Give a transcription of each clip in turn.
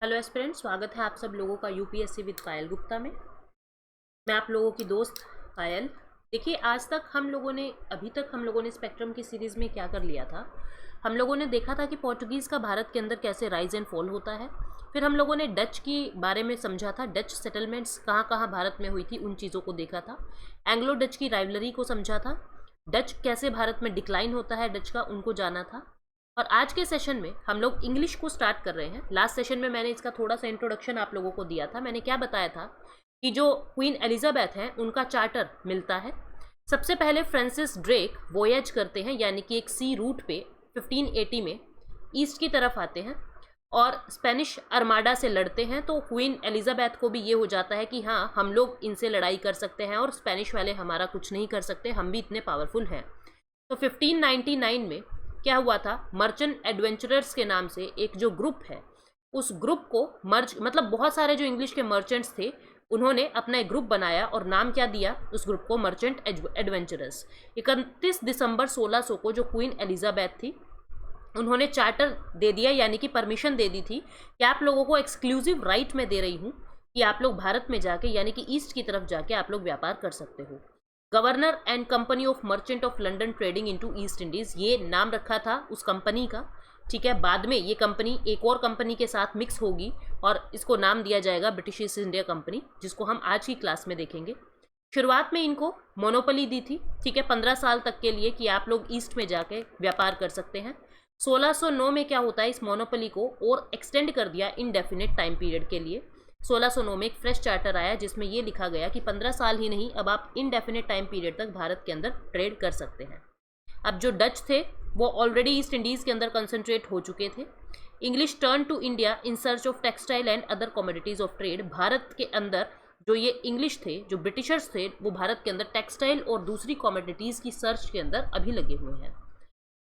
Hello aspirant, स्वागत है आप सब लोगों का यूपीएससी विद पायल गुप्ता में। मैं आप लोगों की दोस्त पायल। देखिए, आज तक अभी तक हम लोगों ने स्पेक्ट्रम की सीरीज़ में क्या कर लिया था। हम लोगों ने देखा था कि पोर्टुगीज़ का भारत के अंदर कैसे राइज एंड फॉल होता है। फिर हम लोगों ने डच की बारे में समझा था, डच सेटलमेंट्स कहाँ कहाँ भारत में हुई थी उन चीज़ों को देखा था। एंग्लो डच की राइवलरी को समझा था। डच कैसे भारत में डिक्लाइन होता है डच का, उनको जाना था। और आज के सेशन में हम लोग इंग्लिश को स्टार्ट कर रहे हैं। लास्ट सेशन में मैंने इसका थोड़ा सा इंट्रोडक्शन आप लोगों को दिया था। मैंने क्या बताया था कि जो क्वीन एलिजाबेथ हैं उनका चार्टर मिलता है। सबसे पहले फ्रांसिस ड्रेक वोयेज करते हैं, यानी कि एक सी रूट पे 1580 में ईस्ट की तरफ आते हैं और स्पेनिश आर्माडा से लड़ते हैं। तो क्वीन एलिजाबेथ को भी ये हो जाता है कि हाँ, हम लोग इनसे लड़ाई कर सकते हैं और स्पेनिश वाले हमारा कुछ नहीं कर सकते, हम भी इतने पावरफुल हैं। तो 1599 में क्या हुआ था, मर्चेंट एडवेंचरर्स के नाम से एक जो ग्रुप है, उस ग्रुप को मतलब बहुत सारे जो इंग्लिश के मर्चेंट्स थे उन्होंने अपना एक ग्रुप बनाया और नाम क्या दिया उस ग्रुप को, मर्चेंट एडवेंचरर्स। 31 दिसंबर 1600 को जो क्वीन एलिजाबेथ थी उन्होंने चार्टर दे दिया, यानी कि परमिशन दे दी थी कि आप लोगों को एक्सक्लूसिव राइट में दे रही हूँ कि आप लोग भारत में जाके, यानी कि ईस्ट की तरफ जाके आप लोग व्यापार कर सकते हो। Governor and company of Merchant of London trading into east Indies, ये नाम रखा था उस कंपनी का। ठीक है, बाद में ये कंपनी एक और कंपनी के साथ मिक्स होगी और इसको नाम दिया जाएगा ब्रिटिश ईस्ट इंडिया कंपनी, जिसको हम आज की क्लास में देखेंगे। शुरुआत में इनको मोनोपोली दी थी, ठीक है, 15 साल तक के लिए कि आप लोग ईस्ट में जाके व्यापार कर सकते हैं। 1609 में क्या होता है, इस मोनोपोली को और एक्सटेंड कर दिया इनडेफिनेट टाइम पीरियड के लिए। 1609 में एक फ्रेश चार्टर आया जिसमें यह लिखा गया कि 15 साल ही नहीं, अब आप इनडेफिनेट टाइम पीरियड तक भारत के अंदर ट्रेड कर सकते हैं। अब जो डच थे वो ऑलरेडी ईस्ट इंडीज़ के अंदर कंसंट्रेट हो चुके थे। English turn to India in search of textile and other commodities of trade. Bharat के अंदर जो ये इंग्लिश थे, जो ब्रिटिशर्स थे, वो भारत के अंदर टेक्सटाइल और दूसरी कमोडिटीज़ की सर्च के अंदर अभी लगे हुए हैं।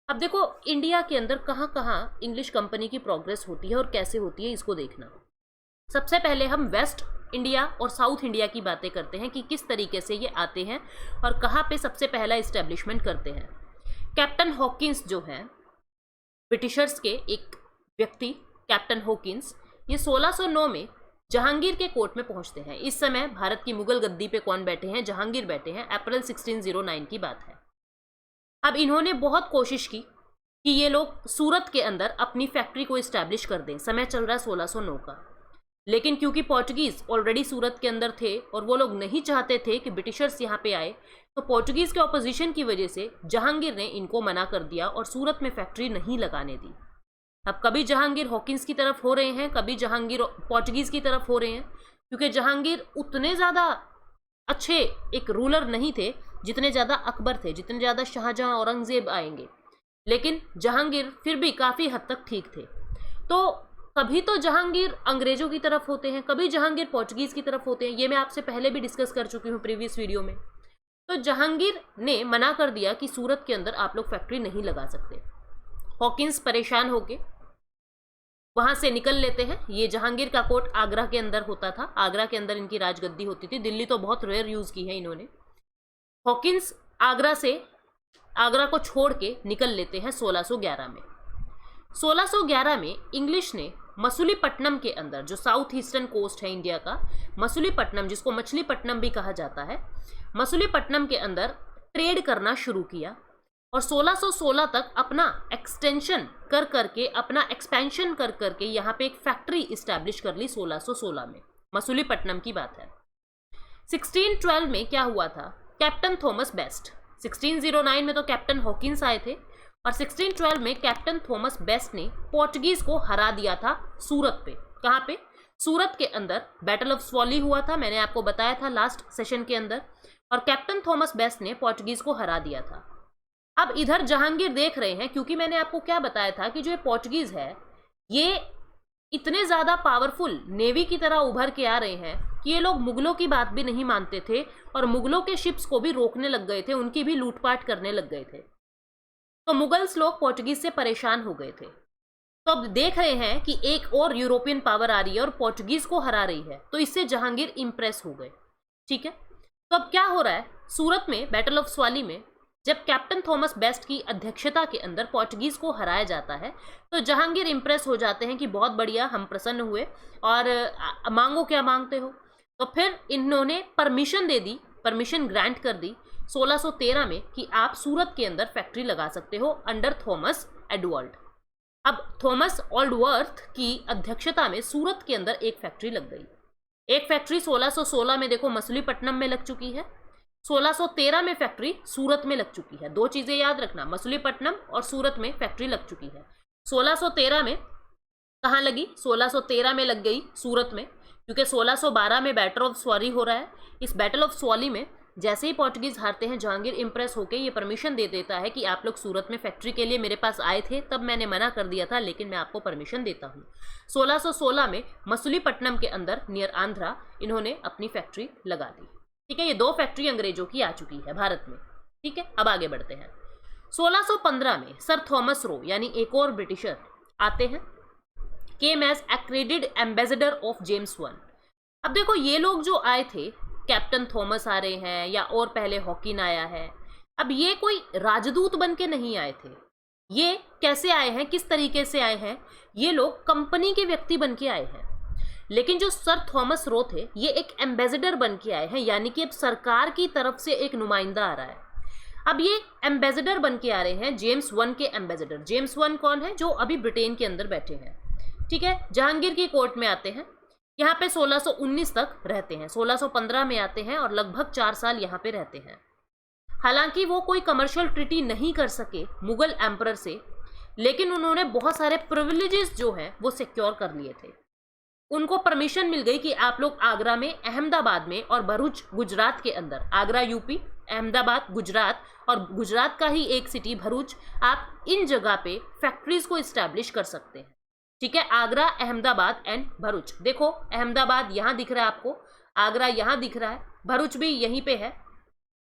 अब देखो, इंडिया के अंदर कहाँ कहाँ इंग्लिश कंपनी की प्रोग्रेस होती है और कैसे होती है, इसको देखना। सबसे पहले हम वेस्ट इंडिया और साउथ इंडिया की बातें करते हैं कि किस तरीके से ये आते हैं और कहाँ पे सबसे पहला इस्टेब्लिशमेंट करते हैं। कैप्टन हॉकिंस जो है, ब्रिटिशर्स के एक व्यक्ति कैप्टन हॉकिंस, ये 1609 में जहांगीर के कोर्ट में पहुंचते हैं। इस समय भारत की मुगल गद्दी पे कौन बैठे हैं, जहांगीर बैठे हैं। अप्रैल 1609 की बात है। अब इन्होंने बहुत कोशिश की कि ये लोग सूरत के अंदर अपनी फैक्ट्री को इस्टेब्लिश कर दें। समय चल रहा है 1609 का, लेकिन क्योंकि पोर्चुगीज़ ऑलरेडी सूरत के अंदर थे और वो लोग नहीं चाहते थे कि ब्रिटिशर्स यहाँ पे आए, तो पोर्चुगीज़ के ऑपोजिशन की वजह से जहांगीर ने इनको मना कर दिया और सूरत में फैक्ट्री नहीं लगाने दी। अब कभी जहांगीर हॉकिंस की तरफ हो रहे हैं, कभी जहांगीर पोर्चुगीज़ की तरफ हो रहे हैं, क्योंकि जहांगीर उतने ज़्यादा अच्छे एक रूलर नहीं थे जितने ज़्यादा अकबर थे, जितने ज़्यादा शाहजहां औरंगजेब आएंगे, लेकिन जहांगीर फिर भी काफ़ी हद तक ठीक थे। तो कभी तो जहांगीर अंग्रेजों की तरफ होते हैं, कभी जहांगीर पोर्चुगीज़ की तरफ होते हैं। ये मैं आपसे पहले भी डिस्कस कर चुकी हूँ प्रीवियस वीडियो में। तो जहांगीर ने मना कर दिया कि सूरत के अंदर आप लोग फैक्ट्री नहीं लगा सकते। हॉकिंस परेशान होके वहां से निकल लेते हैं। ये जहांगीर का कोर्ट आगरा के अंदर होता था, आगरा के अंदर इनकी राजगद्दी होती थी। दिल्ली तो बहुत रेयर यूज की है इन्होंने। हॉकिंस आगरा को छोड़ के निकल लेते हैं 1611 में। 1611 में इंग्लिश ने मसूलीपट्टनम के अंदर, जो साउथ ईस्टर्न कोस्ट है इंडिया का, मसूलीपट्टनम, जिसको मछलीपट्टनम भी कहा जाता है, मसूलीपट्टनम के अंदर ट्रेड करना शुरू किया और 1616 तक अपना एक्सटेंशन कर करके, अपना एक्सपेंशन कर करके यहाँ पे एक फैक्ट्री इस्टेब्लिश कर ली 1616 में। मसूलीपट्टनम की बात है। 1612 में क्या हुआ था, कैप्टन थॉमस बेस्ट, 1609 में तो कैप्टन हॉकिंस आए थे और 1612 में कैप्टन थॉमस बेस्ट ने पोर्चुगीज़ को हरा दिया था सूरत पे। कहाँ पे? सूरत के अंदर बैटल ऑफ स्वॉली हुआ था, मैंने आपको बताया था लास्ट सेशन के अंदर, और कैप्टन थॉमस बेस्ट ने पोर्चुगीज़ को हरा दिया था। अब इधर जहांगीर देख रहे हैं, क्योंकि मैंने आपको क्या बताया था कि जो ये पोर्चुगीज़ है ये इतने ज़्यादा पावरफुल नेवी की तरह उभर के आ रहे हैं कि ये लोग मुगलों की बात भी नहीं मानते थे और मुगलों के शिप्स को भी रोकने लग गए थे, उनकी भी लूटपाट करने लग गए थे। तो मुगल्स लोग पोर्चुगीज से परेशान हो गए थे। तो अब देख रहे हैं कि एक और यूरोपियन पावर आ रही है और पोर्चुगीज को हरा रही है, तो इससे जहांगीर इंप्रेस हो गए। ठीक है, तो अब क्या हो रहा है, सूरत में बैटल ऑफ स्वाली में जब कैप्टन थॉमस बेस्ट की अध्यक्षता के अंदर पोर्चुगीज को हराया जाता है तो जहांगीर इंप्रेस हो जाते हैं कि बहुत बढ़िया, हम प्रसन्न हुए और मांगो क्या मांगते हो। तो फिर इन्होंने परमिशन दे दी, परमिशन ग्रांट कर दी 1613 में कि आप सूरत के अंदर फैक्ट्री लगा सकते हो अंडर थॉमस एडवर्ड। अब थॉमस ऑल्डवर्थ की अध्यक्षता में सूरत के अंदर एक फैक्ट्री लग गई। एक फैक्ट्री 1616 में देखो मछलीपट्टनम में लग चुकी है, 1613 में फैक्ट्री सूरत में लग चुकी है। दो चीजें याद रखना, मछलीपट्टनम और सूरत में फैक्ट्री लग चुकी है। 1613 में कहाँ लगी? 1613 में लग गई सूरत में, क्योंकि 1612 में बैटल ऑफ स्वाली हो रहा है। इस बैटल ऑफ स्वाली में जैसे ही पोर्चुगीज हारते हैं, जहांगीर इंप्रेस होकर ये परमिशन दे देता है कि आप लोग सूरत में फैक्ट्री के लिए मेरे पास आए थे, तब मैंने मना कर दिया था, लेकिन मैं आपको परमिशन देता हूँ। 1616 में मछलीपट्टनम के अंदर नियर आंध्रा इन्होंने अपनी फैक्ट्री लगा दी। ठीक है, ये दो फैक्ट्री अंग्रेजों की आ चुकी है भारत में। ठीक है, अब आगे बढ़ते हैं। 1615 में सर थॉमस रो यानी एक और ब्रिटिशर आते हैं, came as accredited ambassador of James one. अब देखो ये लोग जो आए थे, कैप्टन थॉमस आ रहे हैं या और पहले हॉकिन आया है, अब ये कोई राजदूत बन के नहीं आए थे। ये कैसे आए हैं, किस तरीके से आए हैं? ये लोग कंपनी के व्यक्ति बन के आए हैं। लेकिन जो सर थॉमस रो थे, ये एक एम्बेसडर बन के आए हैं, यानी कि अब सरकार की तरफ से एक नुमाइंदा आ रहा है। अब ये एम्बेसडर बन के आ रहे हैं, जेम्स वन के एम्बेसडर। जेम्स वन कौन है? जो अभी ब्रिटेन के अंदर बैठे हैं। ठीक है, जहांगीर की कोर्ट में आते हैं, यहाँ पे 1619 तक रहते हैं, 1615 में आते हैं और लगभग 4 साल यहाँ पे रहते हैं। हालांकि वो कोई कमर्शियल ट्रीटी नहीं कर सके मुगल एम्परर से, लेकिन उन्होंने बहुत सारे प्रिविलेजेस जो हैं वो सिक्योर कर लिए थे। उनको परमिशन मिल गई कि आप लोग आगरा में, अहमदाबाद में और भरूच गुजरात के अंदर, आगरा यूपी, अहमदाबाद गुजरात और गुजरात का ही एक सिटी भरूच, आप इन जगह पे फैक्ट्रीज को इस्टेब्लिश कर सकते हैं। ठीक है, आगरा, अहमदाबाद एंड भरूच। देखो अहमदाबाद यहाँ दिख रहा है आपको, आगरा यहाँ दिख रहा है, भरूच भी यहीं पे है।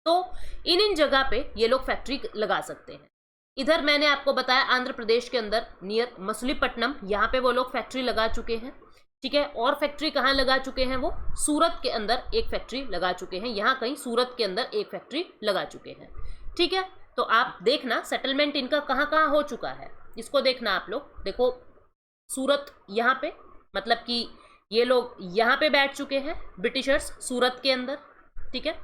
तो इन जगह पे ये लोग फैक्ट्री लगा सकते हैं। इधर मैंने आपको बताया आंध्र प्रदेश के अंदर नियर मछलीपट्टनम, यहाँ पे वो लोग फैक्ट्री लगा चुके हैं। ठीक है, और फैक्ट्री कहाँ लगा चुके हैं? वो सूरत के अंदर एक फैक्ट्री लगा चुके हैं, यहाँ कहीं सूरत के अंदर एक फैक्ट्री लगा चुके हैं। ठीक है, तो आप देखना सेटलमेंट इनका कहाँ कहाँ हो चुका है, इसको देखना आप लोग। देखो सूरत यहाँ पे, मतलब कि ये लोग यहाँ पे बैठ चुके हैं ब्रिटिशर्स सूरत के अंदर। ठीक है,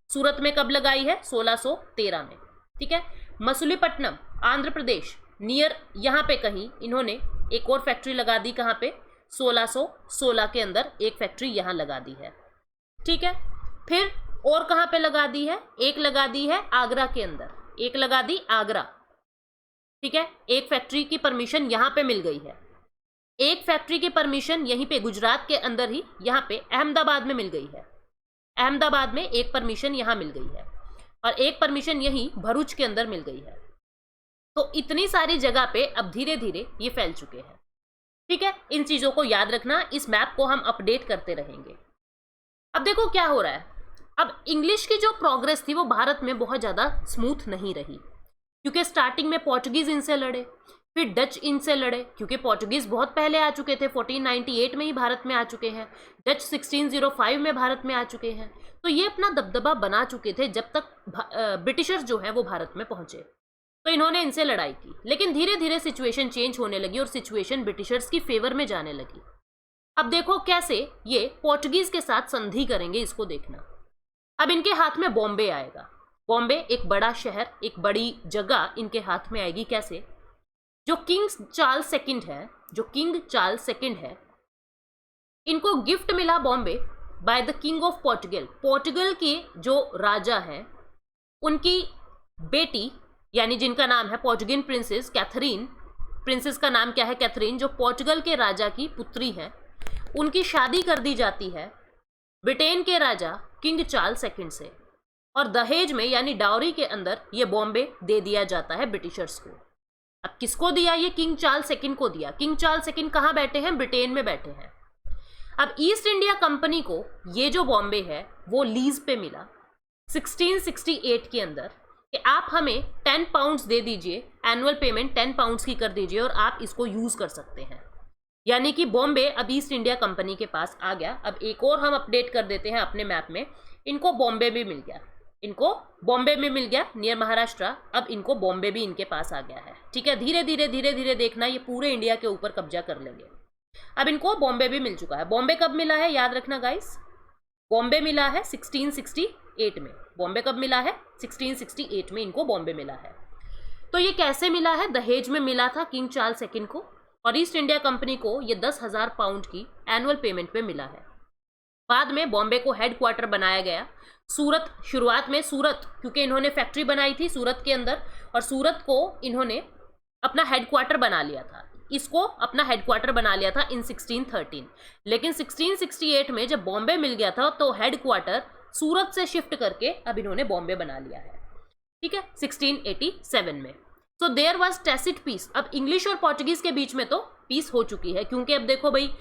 सूरत में कब लगाई है? 1613 में। ठीक है, मछलीपट्टनम आंध्र प्रदेश नियर यहाँ पे कहीं इन्होंने एक और फैक्ट्री लगा दी। कहाँ पे? 1616 के अंदर एक फैक्ट्री यहाँ लगा दी है। ठीक है, फिर और कहाँ पे लगा दी है? एक लगा दी है आगरा के अंदर, एक लगा दी आगरा। ठीक है, एक फैक्ट्री की परमिशन यहाँ पे मिल गई है। एक फैक्ट्री की परमिशन यहीं पे गुजरात के अंदर ही, यहाँ पे अहमदाबाद में मिल गई है। अहमदाबाद में एक परमिशन यहाँ मिल गई है और एक परमिशन यहीं भरूच के अंदर मिल गई है। तो इतनी सारी जगह पे अब धीरे धीरे ये फैल चुके हैं। ठीक है, इन चीजों को याद रखना, इस मैप को हम अपडेट करते रहेंगे। अब देखो क्या हो रहा है, अब इंग्लिश की जो प्रोग्रेस थी वो भारत में बहुत ज्यादा स्मूथ नहीं रही, क्योंकि स्टार्टिंग में पोर्चुगीज इनसे लड़े, फिर डच इनसे लड़े, क्योंकि पोर्चुगीज बहुत पहले आ चुके थे, 1498 में ही भारत में आ चुके हैं, डच 1605 में भारत में आ चुके हैं। तो ये अपना दबदबा बना चुके थे जब तक ब्रिटिशर्स जो है वो भारत में पहुंचे। तो इन्होंने इनसे लड़ाई की, लेकिन धीरे धीरे सिचुएशन चेंज होने लगी और सिचुएशन ब्रिटिशर्स की फेवर में जाने लगी। अब देखो कैसे ये पोर्चुगीज के साथ संधि करेंगे, इसको देखना। अब इनके हाथ में बॉम्बे आएगा। बॉम्बे एक बड़ा शहर, एक बड़ी जगह इनके हाथ में आएगी। कैसे? जो किंग चार्ल्स सेकंड है, जो किंग चार्ल्स सेकंड है, इनको गिफ्ट मिला Bombay by the king of Portugal. Portugal के जो राजा हैं उनकी बेटी, यानी जिनका नाम है पोर्चुगीन प्रिंसेस कैथरीन, प्रिंसेस का नाम क्या है? कैथरीन, जो पोर्चुगल के राजा की पुत्री है, उनकी शादी कर दी जाती है ब्रिटेन के राजा किंग चार्ल्स सेकंड से, और दहेज में यानी डाउरी के अंदर ये बॉम्बे दे दिया जाता है ब्रिटिशर्स को। अब किसको दिया? ये किंग चार्ल्स सेकंड को दिया। किंग चार्ल्स सेकंड कहाँ बैठे हैं? ब्रिटेन में बैठे हैं। अब ईस्ट इंडिया कंपनी को ये जो बॉम्बे है वो लीज पे मिला 1668 के अंदर, कि आप हमें 10 पाउंड्स दे दीजिए, एनुअल पेमेंट 10 पाउंड्स की कर दीजिए और आप इसको यूज कर सकते हैं। यानी कि बॉम्बे अब ईस्ट इंडिया कंपनी के पास आ गया। अब एक और हम अपडेट कर देते हैं अपने मैप में, इनको बॉम्बे भी मिल गया। इनको बॉम्बे में मिल गया नियर महाराष्ट्र, अब इनको बॉम्बे भी इनके पास आ गया है। ठीक है, धीरे धीरे देखना ये पूरे इंडिया के ऊपर कब्जा कर लेंगे। अब इनको बॉम्बे भी मिल चुका है। बॉम्बे कब मिला है याद रखना गाइस, बॉम्बे मिला है 1668 में। बॉम्बे कब मिला है? 1668 में इनको बॉम्बे मिला है। तो ये कैसे मिला है? दहेज में मिला था किंग चार्ल्स II को, और ईस्ट इंडिया कंपनी को ये 10,000 पाउंड की एनुअल पेमेंट पे मिला है। बाद में बॉम्बे को हेडक्वार्टर बनाया गया। सूरत, शुरुआत में सूरत, क्योंकि इन्होंने फैक्ट्री बनाई थी सूरत के अंदर, और सूरत को इन्होंने अपना हेडक्वार्टर बना लिया था। इसको अपना हेडक्वार्टर बना लिया था इन 1613। लेकिन 1668 में जब बॉम्बे मिल गया था तो हेडक्वार्टर सूरत से शिफ्ट करके अब इन्होंने बॉम्बे बना लिया है। ठीक है, 1687 में। So there was tacit peace. अब इंग्लिश और पोर्चुगीज के बीच में तो पीस हो चुकी है, क्योंकि अब देखो भाई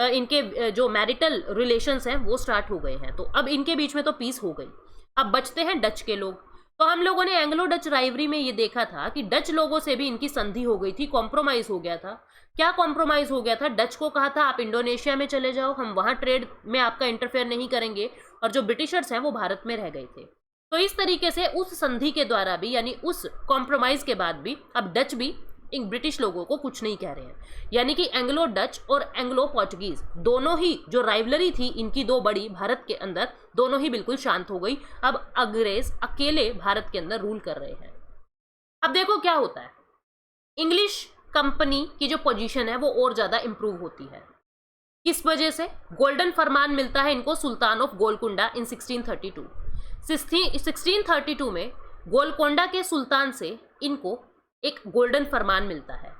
इनके जो मैरिटल रिलेशंस हैं वो स्टार्ट हो गए हैं, तो अब इनके बीच में तो पीस हो गई। अब बचते हैं डच के लोग। तो हम लोगों ने एंग्लो डच राइवरी में ये देखा था कि डच लोगों से भी इनकी संधि हो गई थी, कॉम्प्रोमाइज हो गया था। क्या कॉम्प्रोमाइज हो गया था? डच को कहा था आप इंडोनेशिया में चले जाओ, हम वहां ट्रेड में आपका इंटरफेयर नहीं करेंगे, और जो ब्रिटिशर्स हैं वो भारत में रह गए थे। तो इस तरीके से उस संधि के द्वारा भी, यानी उस कॉम्प्रोमाइज के बाद भी, अब डच भी इन ब्रिटिश लोगों को कुछ नहीं कह रहे हैं। यानी कि एंग्लो डच और एंग्लो पोर्चुगीज दोनों ही, जो राइवलरी थी इनकी दो बड़ी भारत के अंदर, दोनों ही बिल्कुल शांत हो गई। अब अंग्रेज अकेले भारत के अंदर रूल कर रहे हैं। अब देखो क्या होता है, इंग्लिश कंपनी की जो पोजीशन है वो और ज्यादा इंप्रूव होती है। किस वजह से? गोल्डन फरमान मिलता है इनको सुल्तान ऑफ गोलकुंडा इन 1632। 1632 में गोलकोंडा के सुल्तान से इनको एक गोल्डन फरमान मिलता है।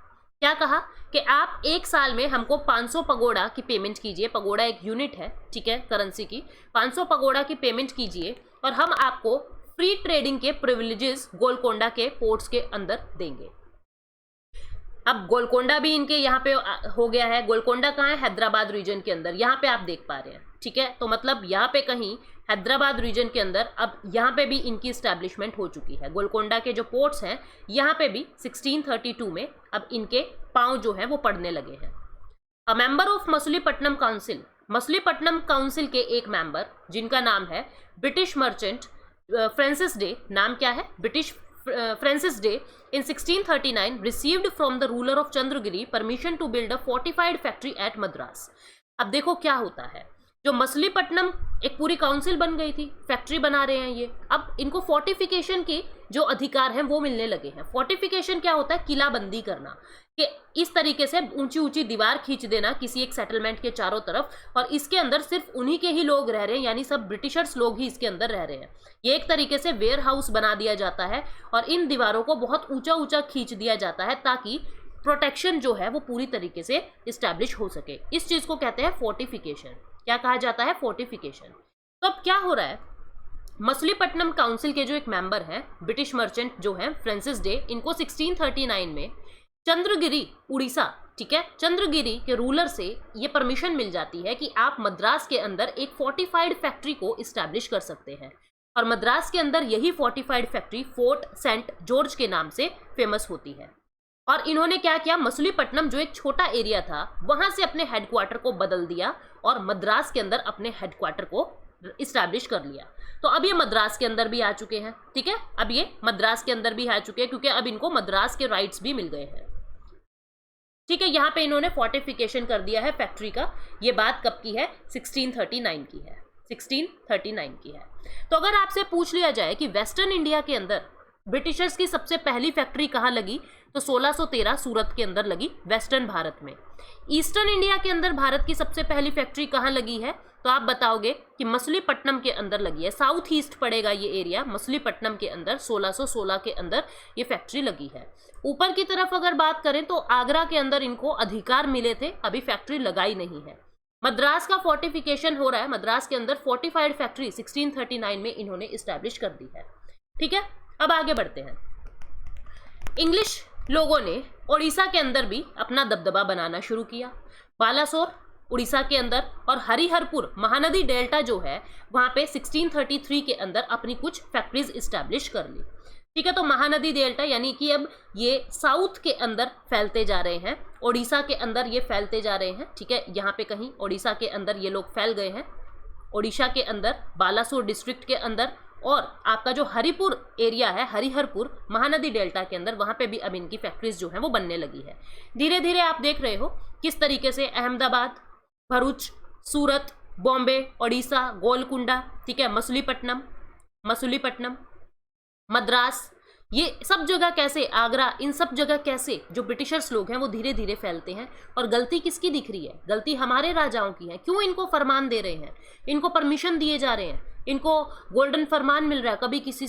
क्या कहा कि आप एक साल में हमको 500 पगोड़ा की पेमेंट कीजिए। पगोड़ा एक यूनिट है, ठीक है, करेंसी की। 500 पगोड़ा की पेमेंट कीजिए और हम आपको फ्री ट्रेडिंग के प्रिविलेजेस गोलकोंडा के पोर्ट्स के अंदर देंगे। अब गोलकोंडा भी इनके यहाँ पे हो गया है। गोलकोंडा कहाँ है? हैदराबाद रीजन के अंदर, यहाँ पे आप देख पा रहे हैं। ठीक है, तो मतलब यहाँ पे कहीं हैदराबाद रीजन के अंदर अब यहाँ पे भी इनकी स्टैब्लिशमेंट हो चुकी है। गोलकोंडा के जो पोर्ट्स हैं यहाँ पे भी 1632 में अब इनके पांव जो हैं वो पड़ने लगे हैं। A member of Machilipatnam council, Machilipatnam council के एक मेंबर जिनका नाम है ब्रिटिश मर्चेंट फ्रांसिस डे। नाम क्या है? British Francis day in 1639 received from the ruler of Chandragiri permission to build a fortified factory at Madras। अब देखो क्या होता है, जो मछलीपट्टनम एक पूरी काउंसिल बन गई थी, फैक्ट्री बना रहे हैं ये, अब इनको फोर्टिफिकेशन के जो अधिकार हैं वो मिलने लगे हैं। फोर्टिफिकेशन क्या होता है? किलाबंदी करना, कि इस तरीके से ऊंची ऊंची दीवार खींच देना किसी एक सेटलमेंट के चारों तरफ, और इसके अंदर सिर्फ उन्हीं के ही लोग रह रहे हैं, यानी सब ब्रिटिशर्स लोग ही इसके अंदर रह रहे हैं। ये एक तरीके से वेयर हाउस बना दिया जाता है और इन दीवारों को बहुत ऊंचा ऊंचा खींच दिया जाता है ताकि प्रोटेक्शन जो है वो पूरी तरीके से इस्टेब्लिश हो सके। इस चीज को कहते हैं फोर्टिफिकेशन। क्या कहा जाता है? फोर्टिफिकेशन। तो अब क्या हो रहा है, मछलीपट्टनम काउंसिल के जो एक मेंबर हैं ब्रिटिश मर्चेंट जो हैं फ्रांसिस डे, इनको 1639 में चंद्रगिरी उड़ीसा, ठीक है, चंद्रगिरी के रूलर से ये परमिशन मिल जाती है कि आप मद्रास के अंदर एक फोर्टिफाइड फैक्ट्री को इस्टेब्लिश कर सकते हैं। और मद्रास के अंदर यही fortified factory Fort Saint George के नाम से फेमस होती है। और इन्होंने क्या किया, मछलीपट्टनम जो एक छोटा एरिया था वहां से अपने हेडक्वार्टर को बदल दिया और मद्रास के अंदर अपने हेडक्वार्टर को इस्टेब्लिश कर लिया। तो अब ये मद्रास के अंदर भी आ चुके हैं। ठीक है, अब ये मद्रास के अंदर भी आ चुके हैं क्योंकि अब इनको मद्रास के राइट्स भी मिल गए हैं। ठीक है, यहाँ पे इन्होंने फोर्टिफिकेशन कर दिया है फैक्ट्री का। ये बात कब की है? 1639 की है, 1639 की है। तो अगर आपसे पूछ लिया जाए कि वेस्टर्न इंडिया के अंदर ब्रिटिशर्स की सबसे पहली फैक्ट्री कहाँ लगी, तो 1613 सूरत के अंदर लगी, वेस्टर्न भारत में। ईस्टर्न इंडिया के अंदर भारत की सबसे पहली फैक्ट्री कहाँ लगी है, तो आप बताओगे कि मछलीपट्टनम के अंदर लगी है। साउथ ईस्ट पड़ेगा ये एरिया, मछलीपट्टनम के अंदर 1616 के अंदर ये फैक्ट्री लगी है। ऊपर की तरफ अगर बात करें तो आगरा के अंदर इनको अधिकार मिले थे, अभी फैक्ट्री लगाई नहीं है। मद्रास का फोर्टिफिकेशन हो रहा है, मद्रास के अंदर फोर्टिफाइड फैक्ट्री 1639 में इन्होंने इस्टेब्लिश कर दी है। ठीक है, अब आगे बढ़ते हैं। इंग्लिश लोगों ने उड़ीसा के अंदर भी अपना दबदबा बनाना शुरू किया। बालासोर उड़ीसा के अंदर और हरिहरपुर महानदी डेल्टा जो है वहां पे 1633 के अंदर अपनी कुछ फैक्ट्रीज इस्टेब्लिश कर ली। ठीक है, तो महानदी डेल्टा यानी कि अब ये साउथ के अंदर फैलते जा रहे हैं, उड़ीसा के अंदर ये फैलते जा रहे हैं। ठीक है, यहाँ पे कहीं उड़ीसा के अंदर ये लोग फैल गए हैं, उड़ीसा के अंदर बालासोर डिस्ट्रिक्ट के अंदर और आपका जो हरिपुर एरिया है, हरिहरपुर महानदी डेल्टा के अंदर, वहाँ पे भी अब इनकी फैक्ट्रीज जो हैं वो बनने लगी है। धीरे धीरे आप देख रहे हो किस तरीके से अहमदाबाद, भरूच, सूरत, बॉम्बे, ओडिशा, गोलकुंडा, ठीक है, मसूलीपट्टनम, मद्रास, ये सब जगह कैसे, आगरा, इन सब जगह कैसे जो ब्रिटिशर्स लोग हैं वो धीरे धीरे फैलते हैं। और गलती किसकी दिख रही है? गलती हमारे राजाओं की है। क्यों इनको फरमान दे रहे हैं, इनको परमिशन दिए जा रहे हैं, इनको गोल्डन फरमान मिल रहा है कभी किसी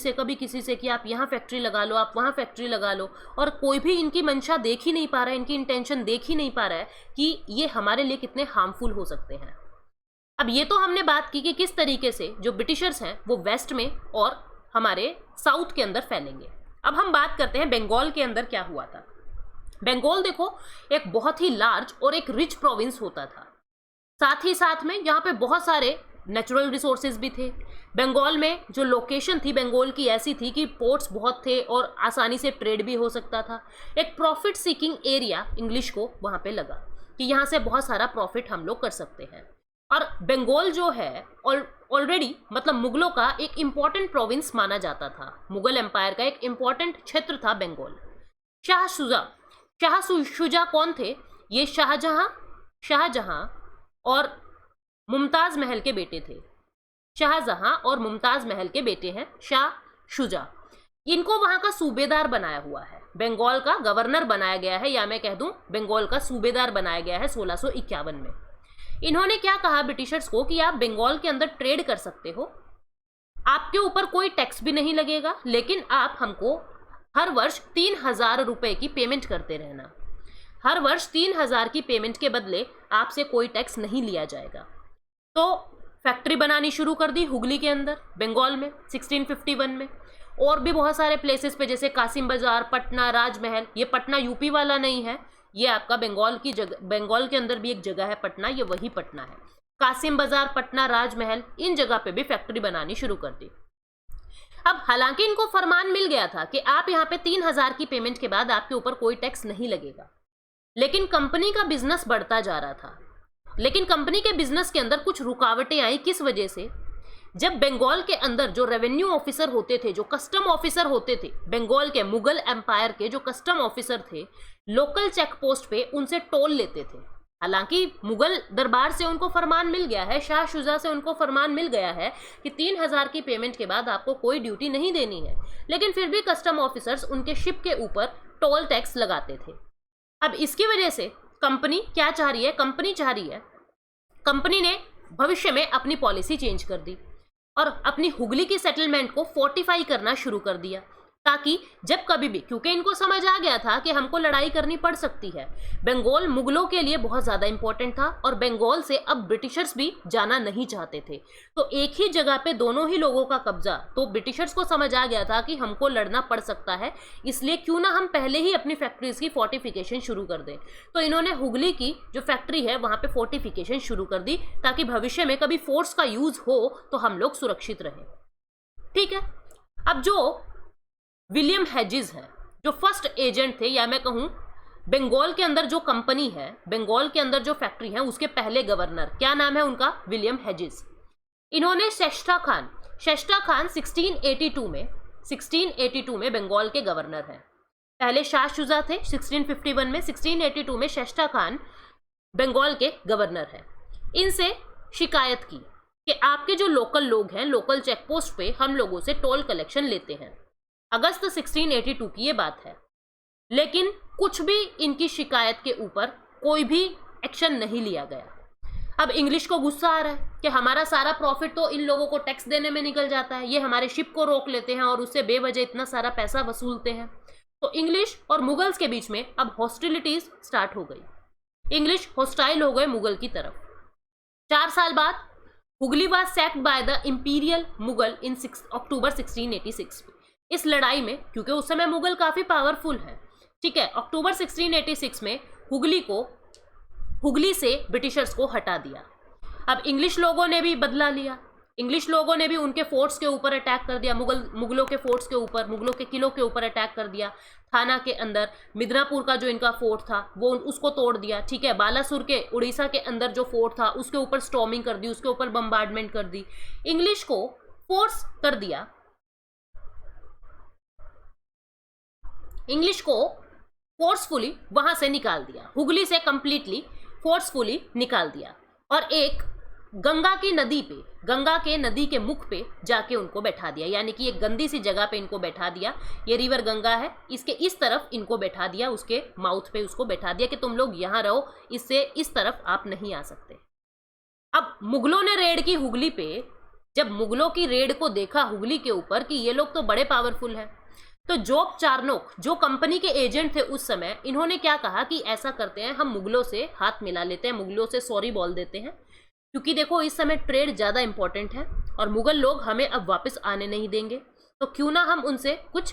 से कि आप यहाँ फैक्ट्री लगा लो, आप वहाँ फैक्ट्री लगा लो, और कोई भी इनकी मंशा देख ही नहीं पा रहा है, इनकी इंटेंशन देख ही नहीं पा रहा है कि ये हमारे लिए कितने हार्मफुल हो सकते हैं। अब ये तो हमने बात की कि किस तरीके से जो ब्रिटिशर्स हैं वो वेस्ट में और हमारे साउथ के अंदर फैलेंगे। अब हम बात करते हैं बंगाल के अंदर क्या हुआ था। बंगाल देखो एक बहुत ही लार्ज और एक रिच प्रोविंस होता था, साथ ही साथ में यहाँ पे बहुत सारे नेचुरल रिसोर्सेज भी थे। बंगाल में जो लोकेशन थी बंगाल की ऐसी थी कि पोर्ट्स बहुत थे और आसानी से ट्रेड भी हो सकता था। एक प्रॉफिट सीकिंग एरिया इंग्लिश को वहाँ पे लगा कि यहाँ से बहुत सारा प्रॉफिट हम लोग कर सकते हैं। और बंगाल जो है ऑलरेडी मतलब मुगलों का एक इम्पॉर्टेंट प्रोविंस माना जाता था, मुगल एम्पायर का एक इम्पॉर्टेंट क्षेत्र था बंगाल। शाह शुजा कौन थे? ये शाहजहां और मुमताज महल के बेटे थे। शाहजहां और मुमताज महल के बेटे हैं शाह शुजा। इनको वहां का सूबेदार बनाया हुआ है, बंगाल का गवर्नर बनाया गया है, या मैं कह दूं बंगाल का सूबेदार बनाया गया है 1651 में। इन्होंने क्या कहा ब्रिटिशर्स को कि आप बंगाल के अंदर ट्रेड कर सकते हो, आपके ऊपर कोई टैक्स भी नहीं लगेगा, लेकिन आप हमको हर वर्ष 3000 रुपए की पेमेंट करते रहना। हर वर्ष 3000 की पेमेंट के बदले आपसे कोई टैक्स नहीं लिया जाएगा। तो फैक्ट्री बनानी शुरू कर दी हुगली के अंदर बंगाल में 1651 में। और भी बहुत सारे प्लेसेस पे जैसे कासिम बाजार, पटना, राजमहल, ये पटना यूपी वाला नहीं है, ये आपका बंगाल की जगह, बंगाल के अंदर भी एक जगह है पटना, ये वही पटना है। कासिम बाजार, पटना, राजमहल, इन जगह पे भी फैक्ट्री बनानी शुरू कर दी। अब हालांकि इनको फरमान मिल गया था कि आप यहाँ पे 3000 की पेमेंट के बाद आपके ऊपर कोई टैक्स नहीं लगेगा, लेकिन कंपनी का बिजनेस बढ़ता जा रहा था। लेकिन कंपनी के बिजनेस के अंदर कुछ रुकावटें आई। किस वजह से? जब बंगाल के अंदर जो रेवेन्यू ऑफिसर होते थे, जो कस्टम ऑफिसर होते थे, बंगाल के मुगल एम्पायर के जो कस्टम ऑफिसर थे, लोकल चेक पोस्ट पे उनसे टोल लेते थे। हालांकि मुगल दरबार से उनको फरमान मिल गया है, शाह शुजा से उनको फरमान मिल गया है कि 3000 की पेमेंट के बाद आपको कोई ड्यूटी नहीं देनी है, लेकिन फिर भी कस्टम ऑफिसर्स उनके शिप के ऊपर टोल टैक्स लगाते थे। अब इसकी वजह से कंपनी क्या चाह रही है? कंपनी ने भविष्य में अपनी पॉलिसी चेंज कर दी और अपनी हुगली की सेटलमेंट को फोर्टिफाई करना शुरू कर दिया, ताकि जब कभी भी, क्योंकि इनको समझ आ गया था कि हमको लड़ाई करनी पड़ सकती है। बंगाल मुगलों के लिए बहुत ज़्यादा इंपॉर्टेंट था और बंगाल से अब ब्रिटिशर्स भी जाना नहीं चाहते थे। तो एक ही जगह पे दोनों ही लोगों का कब्जा, तो ब्रिटिशर्स को समझ आ गया था कि हमको लड़ना पड़ सकता है, इसलिए क्यों ना हम पहले ही अपनी फैक्ट्रीज की फोर्टिफिकेशन शुरू कर दें। तो इन्होंने हुगली की जो फैक्ट्री है वहाँ पे फोर्टिफिकेशन शुरू कर दी, ताकि भविष्य में कभी फोर्स का यूज हो तो हम लोग सुरक्षित रहें। ठीक है। अब जो विलियम हेजिस है, जो फर्स्ट एजेंट थे, या मैं कहूं बंगाल के अंदर जो कंपनी है, बंगाल के अंदर जो फैक्ट्री है, उसके पहले गवर्नर, क्या नाम है उनका? William Hedges. इन्होंने शेष्टा खान 1682 में बंगाल के गवर्नर हैं। पहले शाह शुजा थे 1651 में, 1682 में शेष्टा खान बंगाल के गवर्नर हैं। इनसे शिकायत की कि आपके जो लोकल लोग हैं, लोकल चेक पोस्ट पे हम लोगों से टोल कलेक्शन लेते हैं। अगस्त 1682 की ये बात है, लेकिन कुछ भी इनकी शिकायत के ऊपर कोई भी एक्शन नहीं लिया गया। अब इंग्लिश को गुस्सा आ रहा है कि हमारा सारा प्रॉफिट तो इन लोगों को टैक्स देने में निकल जाता है, ये हमारे शिप को रोक लेते हैं और उससे बेवजह इतना सारा पैसा वसूलते हैं। तो इंग्लिश और मुगल्स के बीच में अब हॉस्टिलिटीज स्टार्ट हो गई। इंग्लिश हॉस्टाइल हो गए मुगल की तरफ। 4 साल बाद Hooghly was sacked by the imperial Mughal in October 1686 में। इस लड़ाई में, क्योंकि उस समय मुगल काफी पावरफुल है, ठीक है, अक्टूबर 1686 में हुगली से ब्रिटिशर्स को हटा दिया। अब इंग्लिश लोगों ने भी बदला लिया, इंग्लिश लोगों ने भी उनके फोर्ट्स के ऊपर अटैक कर दिया, मुगलों के फोर्ट्स के ऊपर, मुगलों के किलों के ऊपर अटैक कर दिया। थाना के अंदर मिदनापुर का जो इनका फोर्ट था वो उसको तोड़ दिया, ठीक है। बालासुर के उड़ीसा के अंदर जो फोर्ट था उसके ऊपर स्टॉर्मिंग कर दी, उसके ऊपर बम्बार्डमेंट कर दी। इंग्लिश को फोर्स कर दिया इंग्लिश को फोर्सफुली वहां से निकाल दिया, हुगली से कंप्लीटली फोर्सफुली निकाल दिया और एक गंगा की नदी पे, गंगा के नदी के मुख पे जाके उनको बैठा दिया, यानी कि एक गंदी सी जगह पे इनको बैठा दिया। ये रिवर गंगा है, इसके इस तरफ इनको बैठा दिया, उसके माउथ पे उसको बैठा दिया कि तुम लोग यहाँ रहो, इससे इस तरफ आप नहीं आ सकते। अब मुगलों ने रेड की हुगली पे, जब मुगलों की रेड को देखा हुगली के ऊपर कि ये लोग तो बड़े पावरफुल हैं, तो जोग चार्नोक जो कंपनी के एजेंट थे उस समय, इन्होंने क्या कहा कि ऐसा करते हैं, हम मुगलों से हाथ मिला लेते हैं, मुगलों से सॉरी बोल देते हैं, क्योंकि देखो इस समय ट्रेड ज़्यादा इंपॉर्टेंट है और मुगल लोग हमें अब वापस आने नहीं देंगे, तो क्यों ना हम उनसे कुछ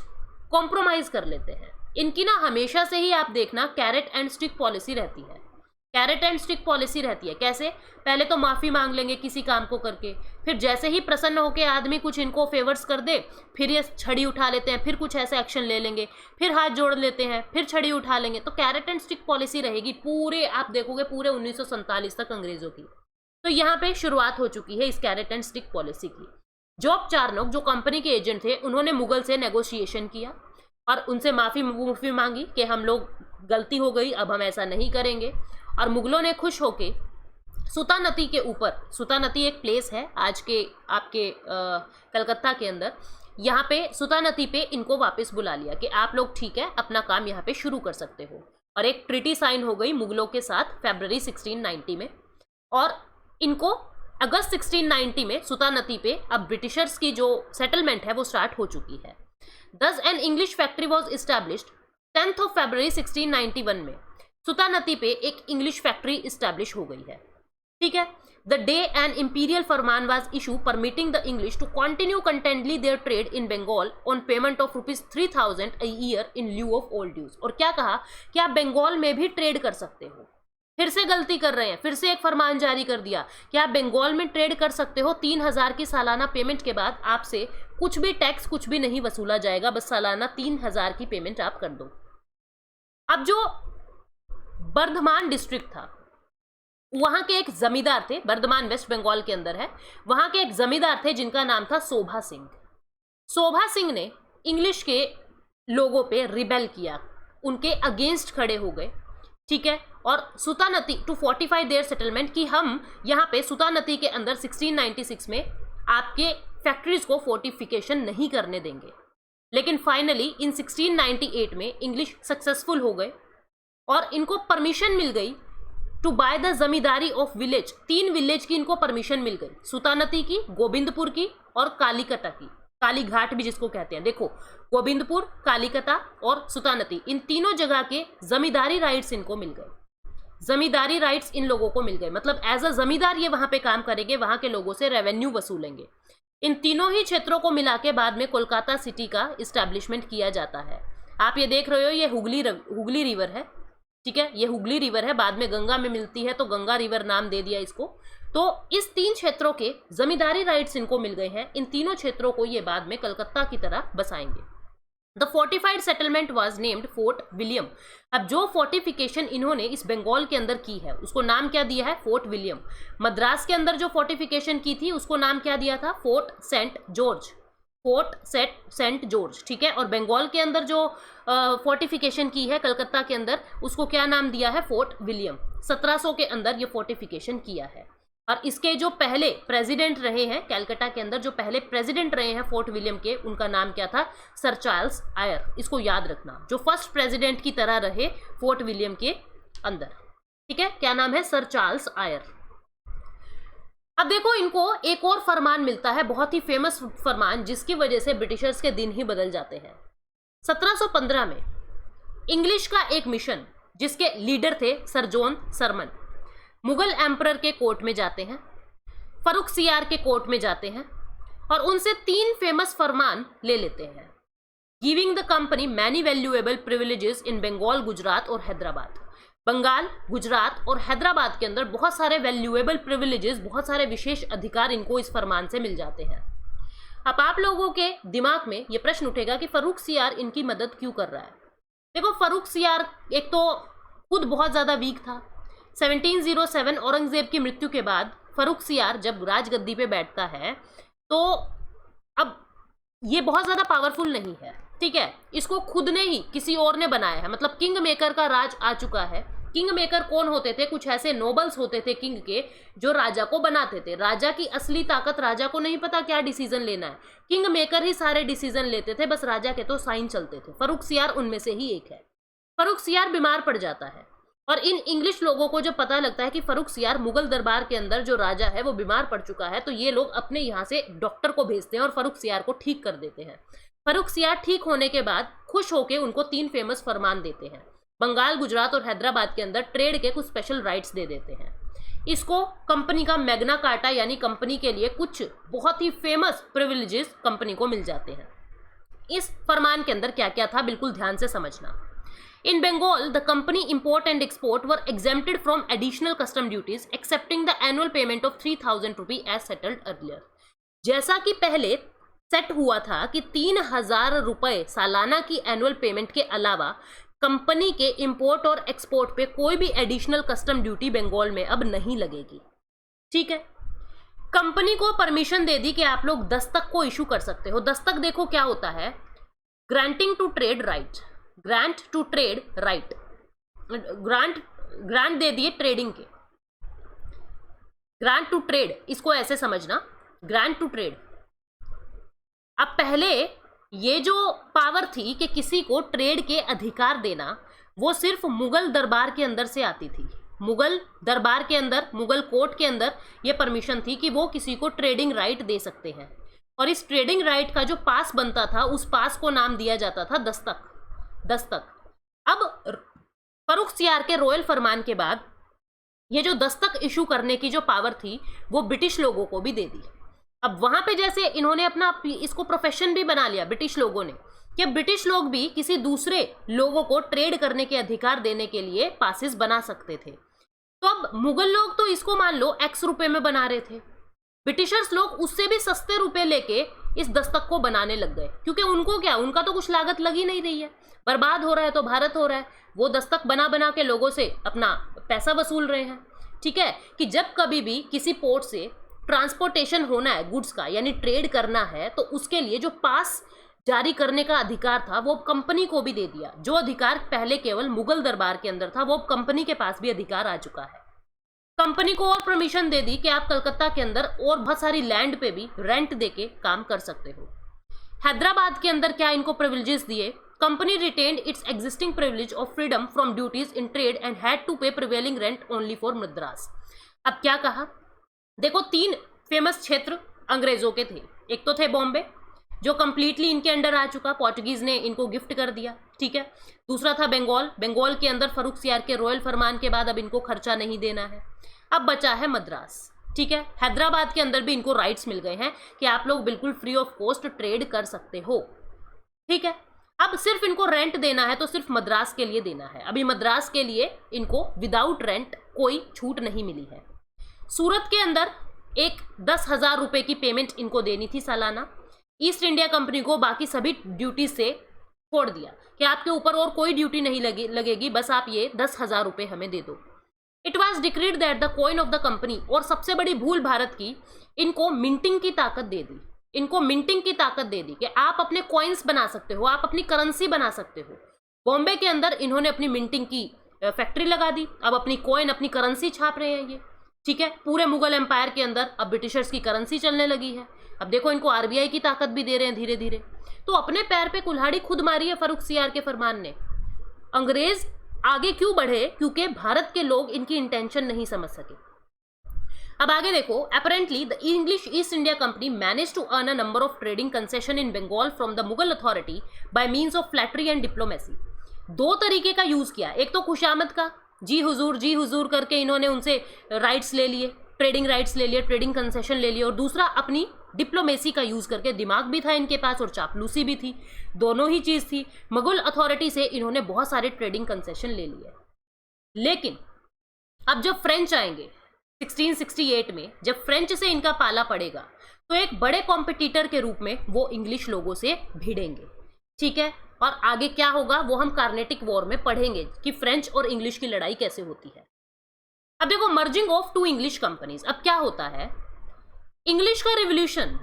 कॉम्प्रोमाइज़ कर लेते हैं। इनकी ना हमेशा से ही आप देखना कैरेट एंड स्टिक पॉलिसी रहती है, कैरेट एंड स्टिक पॉलिसी रहती है। कैसे? पहले तो माफ़ी मांग लेंगे किसी काम को करके, फिर जैसे ही प्रसन्न होकर आदमी कुछ इनको फेवर्स कर दे, फिर ये छड़ी उठा लेते हैं, फिर कुछ ऐसे एक्शन ले लेंगे, फिर हाथ जोड़ लेते हैं, फिर छड़ी उठा लेंगे। तो कैरेट एंड स्टिक पॉलिसी रहेगी पूरे, आप देखोगे पूरे 1947 तक अंग्रेजों की। तो यहाँ पे शुरुआत हो चुकी है इस कैरेट एंड स्टिक पॉलिसी की। जोग चार्नोक जो कंपनी के एजेंट थे, उन्होंने मुगल से नेगोशिएशन किया और उनसे माफ़ी मांगी कि हम लोग गलती हो गई, अब हम ऐसा नहीं करेंगे। और मुगलों ने खुश होके सुता नदी के ऊपर, सुता नदी एक प्लेस है आज के आपके कलकत्ता के अंदर, यहाँ पे सुता नदी पे इनको वापस बुला लिया कि आप लोग ठीक है, अपना काम यहाँ पे शुरू कर सकते हो। और एक ट्रीटी साइन हो गई मुगलों के साथ फरवरी 1690 में, और इनको अगस्त 1690 में सुता नदी पे अब ब्रिटिशर्स की जो सेटलमेंट है वो स्टार्ट हो चुकी है। दस an English factory was established 10 फरवरी 1691 में सुता नदी पे एक इंग्लिश फैक्ट्री इस्टेब्लिश हो गई है। ठीक है। The day an imperial farman was issue permitting the English to continue contentedly their trade in Bengal on payment of ₹3000 a year in lieu of old dues. और क्या कहा कि आप बंगाल में भी ट्रेड कर सकते हो। फिर से गलती कर रहे हैं, फिर से एक फरमान जारी कर दिया कि आप बंगाल में ट्रेड कर सकते हो, 3000 की सालाना पेमेंट के बाद आपसे कुछ भी टैक्स कुछ भी नहीं वसूला जाएगा, बस सालाना 3000 की पेमेंट आप कर दो। अब जो बर्धमान डिस्ट्रिक्ट था, वहां के एक जमींदार थे, बर्धमान वेस्ट बंगाल के अंदर है, वहां के एक जमींदार थे जिनका नाम था शोभा सिंह। शोभा सिंह ने इंग्लिश के लोगों पे रिबेल किया, उनके अगेंस्ट खड़े हो गए। ठीक है। और सुता नदी टू फोर्टिफाई देयर सेटलमेंट कि हम यहाँ पे सुता नदी के अंदर 1696 में आपके फैक्ट्रीज को फोर्टिफिकेशन नहीं करने देंगे। लेकिन फाइनली इन 1698 में इंग्लिश सक्सेसफुल हो गए और इनको परमिशन मिल गई to buy the zamindari of village. 3 village की इनको परमिशन मिल गई, सुता नदी की, गोविंदपुर की और कालीकटा की, काली घाट भी जिसको कहते हैं। देखो, गोविंदपुर, कालीकटा और सुता नदी, इन तीनों जगह के जमींदारी राइट्स इनको मिल गए। जमींदारी राइट्स इन लोगों को मिल गए, मतलब एज अ जमींदार ये वहां पे काम करेंगे, वहां के लोगों से रेवेन्यू वसूलेंगे। इन तीनों ही क्षेत्रों को मिला के बाद में कोलकाता सिटी का इस्टेब्लिशमेंट किया जाता है। आप ये देख रहे हो, ये हुगली रिवर है। ठीक है, ये हुगली रिवर है, बाद में गंगा में मिलती है तो गंगा रिवर नाम दे दिया इसको। तो इस 3 क्षेत्रों के जमींदारी राइट्स इनको मिल गए हैं। इन तीनों क्षेत्रों को ये बाद में कलकत्ता की तरह बसाएंगे। The fortified settlement was named Fort William. अब जो फोर्टिफिकेशन इन्होंने इस बंगाल के अंदर की है उसको नाम क्या दिया है? Fort William. मद्रास के अंदर जो फोर्टिफिकेशन की थी उसको नाम क्या दिया था? Fort Saint George, Fort Saint George. ठीक है। और बंगाल के अंदर जो फोर्टिफिकेशन की है कलकत्ता के अंदर, उसको क्या नाम दिया है? Fort William. 1700 के अंदर ये फोर्टिफिकेशन किया है। और इसके जो पहले प्रेसिडेंट रहे हैं कलकत्ता के अंदर, जो पहले प्रेसिडेंट रहे हैं फोर्ट विलियम के, उनका नाम क्या था? Sir Charles Eyre. इसको याद रखना, जो फर्स्ट प्रेसिडेंट की तरह रहे फोर्ट विलियम के अंदर। ठीक है, क्या नाम है? Sir Charles Eyre. अब देखो, इनको एक और फरमान मिलता है, बहुत ही फेमस फरमान, जिसकी वजह से ब्रिटिशर्स के दिन ही बदल जाते हैं। 1715 में इंग्लिश का एक मिशन, जिसके लीडर थे Sir John Surman, Mughal emperor के कोर्ट में जाते हैं, फरुख सियार के कोर्ट में जाते हैं और उनसे 3 फेमस फरमान ले लेते हैं। Giving the company many valuable privileges in Bengal, Gujarat और हैदराबाद। बंगाल, गुजरात और हैदराबाद के अंदर बहुत सारे वैल्यूएबल प्रिविलेजेस, बहुत सारे विशेष अधिकार इनको इस फरमान से मिल जाते हैं। अब आप लोगों के दिमाग में ये प्रश्न उठेगा कि फरुख सियार इनकी मदद क्यों कर रहा है? देखो, फरुख सियार एक तो खुद बहुत ज़्यादा वीक था। 1707 औरंगजेब की मृत्यु के बाद फरुख सियार जब राजगद्दी पे बैठता है तो अब ये बहुत ज़्यादा पावरफुल नहीं है। ठीक है, इसको खुद ने ही किसी और ने बनाया है, मतलब किंग मेकर का राज आ चुका है। किंग मेकर कौन होते थे? कुछ ऐसे नोबल्स होते थे किंग के, जो राजा को बनाते थे। राजा की असली ताकत, राजा को नहीं पता क्या डिसीजन लेना है, किंग मेकर ही सारे डिसीजन लेते थे, बस राजा के तो साइन चलते थे। फर्रुखसियार उनमें से ही एक है। फर्रुखसियार बीमार पड़ जाता है और इन इंग्लिश लोगों को जब पता लगता है कि फर्रुखसियार मुगल दरबार के अंदर जो राजा है वो बीमार पड़ चुका है, तो ये लोग अपने यहाँ से डॉक्टर को भेजते हैं और फर्रुखसियार को ठीक कर देते हैं। फर्रुखसियार ठीक होने के बाद खुश होकर उनको 3 फेमस फरमान देते हैं। बंगाल, गुजरात और हैदराबाद के अंदर ट्रेड के कुछ स्पेशल राइट्स दे देते हैं। इसको कंपनी का मैग्ना कार्टा, यानी कंपनी के लिए कुछ बहुत ही फेमस प्रिविलेजेस कंपनी को मिल जाते हैं। इस फरमान के अंदर क्या क्या था, बिल्कुल ध्यान से समझना। In Bengal, the company import and export were exempted from additional custom duties, excepting the annual payment of 3,000 rupee as settled earlier. जैसा कि पहले सेट हुआ था कि 3,000 रुपए सालाना की एनुअल पेमेंट के अलावा कंपनी के इंपोर्ट और एक्सपोर्ट पे कोई भी एडिशनल कस्टम ड्यूटी बंगाल में अब नहीं लगेगी। ठीक है, कंपनी को परमिशन दे दी कि आप लोग दस्तक को इशू कर सकते हो। दस्तक देखो क्या होता है, granting to trade right, grant to trade right, grant दे दिए ट्रेडिंग के, ग्रांट टू ट्रेड, इसको ऐसे समझना, ग्रांट टू ट्रेड। अब पहले ये जो पावर थी कि किसी को ट्रेड के अधिकार देना, वो सिर्फ मुगल दरबार के अंदर से आती थी। मुगल दरबार के अंदर, मुगल कोर्ट के अंदर ये परमिशन थी कि वो किसी को ट्रेडिंग राइट दे सकते हैं। और इस ट्रेडिंग राइट का जो पास बनता था, उस पास को नाम दिया जाता था दस्तक। दस्तक। अब फर्रुखसियार के रॉयल फरमान के बाद ये जो दस्तक इशू करने की जो पावर थी वो ब्रिटिश लोगों को भी दे दी। अब वहां पे जैसे इन्होंने अपना इसको प्रोफेशन भी बना लिया ब्रिटिश लोगों ने, कि ब्रिटिश लोग भी किसी दूसरे लोगों को ट्रेड करने के अधिकार देने के लिए पासेस बना सकते थे। तो अब मुगल लोग तो इसको मान लो X रुपए में बना रहे थे, ब्रिटिशर्स लोग उससे भी सस्ते रुपए लेके इस दस्तक को बनाने लग गए, क्योंकि उनको क्या, उनका तो कुछ लागत लगी नहीं रही है, बर्बाद हो रहा है तो भारत हो रहा है, वो दस्तक बना बना के लोगों से अपना पैसा वसूल रहे हैं। ठीक है, कि जब कभी भी किसी पोर्ट से ट्रांसपोर्टेशन होना है गुड्स का, यानी ट्रेड करना है, तो उसके लिए जो पास जारी करने का अधिकार था वो कंपनी को भी दे दिया। जो अधिकार पहले केवल मुगल दरबार के अंदर था वो कंपनी के पास भी अधिकार आ चुका है। कंपनी को और परमिशन दे दी कि आप कलकत्ता के अंदर और बहुत सारी लैंड पे भी रेंट देके काम कर सकते हो। हैदराबाद के अंदर क्या इनको प्रिविलेजेस दिए, company retained its existing privilege of freedom from duties in trade and had to pay prevailing rent only for Madras. अब क्या कहा, देखो 3 फेमस क्षेत्र अंग्रेजों के थे। एक तो थे बॉम्बे जो कंप्लीटली इनके अंडर आ चुका, पोर्चुगीज ने इनको गिफ्ट कर दिया। ठीक है, दूसरा था बंगाल, बंगाल के अंदर फर्रुखसियार के रॉयल फरमान के बाद अब इनको खर्चा नहीं देना है। अब बचा है मद्रास। ठीक है, हैदराबाद के अंदर भी इनको राइट्स मिल गए हैं कि आप लोग बिल्कुल फ्री ऑफ कॉस्ट ट्रेड कर सकते हो। ठीक है, अब सिर्फ इनको रेंट देना है तो सिर्फ मद्रास के लिए देना है। अभी मद्रास के लिए इनको विदाउट रेंट कोई छूट नहीं मिली है। सूरत के अंदर एक 10,000 रुपए की पेमेंट इनको देनी थी सालाना। ईस्ट इंडिया कंपनी को बाकी सभी ड्यूटी से छोड़ दिया कि आपके ऊपर और कोई ड्यूटी नहीं लगेगी, बस आप ये 10,000 रुपए हमें दे दो। It was decreed that the coin of the company, और सबसे बड़ी भूल भारत की, इनको मिंटिंग की ताकत दे दी। इनको मिंटिंग की ताकत दे दी कि आप अपने कॉइन्स बना सकते हो, आप अपनी करेंसी बना सकते हो। बॉम्बे के अंदर इन्होंने अपनी मिंटिंग की फैक्ट्री लगा दी, अब अपनी कॉइन, अपनी करेंसी छाप रहे हैं ये। ठीक है, पूरे मुगल एम्पायर के अंदर अब ब्रिटिशर्स की करेंसी चलने लगी है। अब देखो इनको आरबीआई की ताकत भी दे रहे हैं धीरे धीरे। तो अपने पैर पे कुल्हाड़ी खुद मारी है फर्रुखसियार के फरमान ने। अंग्रेज आगे क्यों बढ़े, क्योंकि भारत के लोग इनकी इंटेंशन नहीं समझ सके। अब आगे देखो, apparently the English East India Company manage to earn a number of trading concession in Bengal from the Mughal authority by means of flattery and diplomacy. 2 तरीके का यूज किया, एक तो खुशामद का, जी हुजूर करके इन्होंने उनसे राइट्स ले लिए, ट्रेडिंग राइट्स ले लिए, ट्रेडिंग कंसेशन ले लिए, और दूसरा अपनी डिप्लोमेसी का यूज करके, दिमाग भी था इनके पास और चापलूसी भी थी, दोनों ही चीज थी। मुगल अथॉरिटी से इन्होंने बहुत सारे ट्रेडिंग कंसेशन ले लिए। लेकिन अब जब फ्रेंच आएंगे 1668 में, जब फ्रेंच से इनका पाला पड़ेगा, तो एक बड़े कॉम्पिटिटर के रूप में वो इंग्लिश लोगों से भिड़ेंगे। ठीक है, और आगे क्या होगा वो हम कार्नेटिक वॉर में पढ़ेंगे कि फ्रेंच और इंग्लिश की लड़ाई कैसे होती है। अब देखो, मर्जिंग ऑफ 2 इंग्लिश कंपनीज। अब क्या होता है, इंग्लिश का रिवॉल्यूशन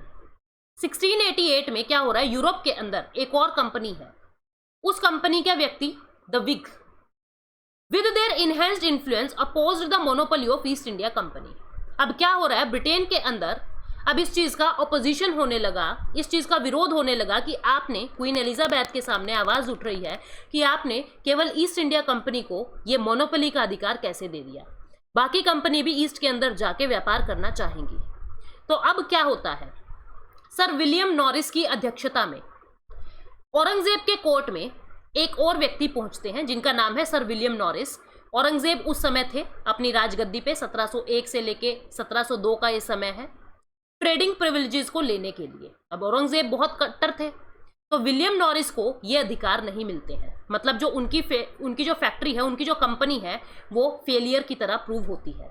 1688 में क्या हो रहा है, यूरोप के अंदर एक और कंपनी है, उस कंपनी का व्यक्ति the Whig with their enhanced influence opposed the monopoly of East India Company. अब क्या हो रहा है, ब्रिटेन के अंदर अब इस चीज का ऑपोजिशन होने लगा, इस चीज का विरोध होने लगा कि आपने, क्वीन एलिजाबेथ के सामने आवाज उठ रही है कि आपने केवल ईस्ट इंडिया कंपनी को ये मोनोपोली का अधिकार कैसे दे दिया, बाकी कंपनी भी ईस्ट के अंदर जाके व्यापार करना चाहेंगी। तो अब क्या होता है, सर विलियम नॉरिस की अध्यक्षता में औरंगजेब के कोर्ट में एक और व्यक्ति पहुंचते हैं जिनका नाम है सर विलियम नॉरिस। औरंगजेब उस समय थे अपनी राजगद्दी पे, 1701 से लेके 1702 का ये समय है, ट्रेडिंग प्रिविलेजेस को लेने के लिए। अब औरंगजेब बहुत कट्टर थे, तो विलियम नॉरिस को ये अधिकार नहीं मिलते हैं, मतलब जो उनकी जो फैक्ट्री है, उनकी जो कंपनी है, वो फेलियर की तरह प्रूव होती है।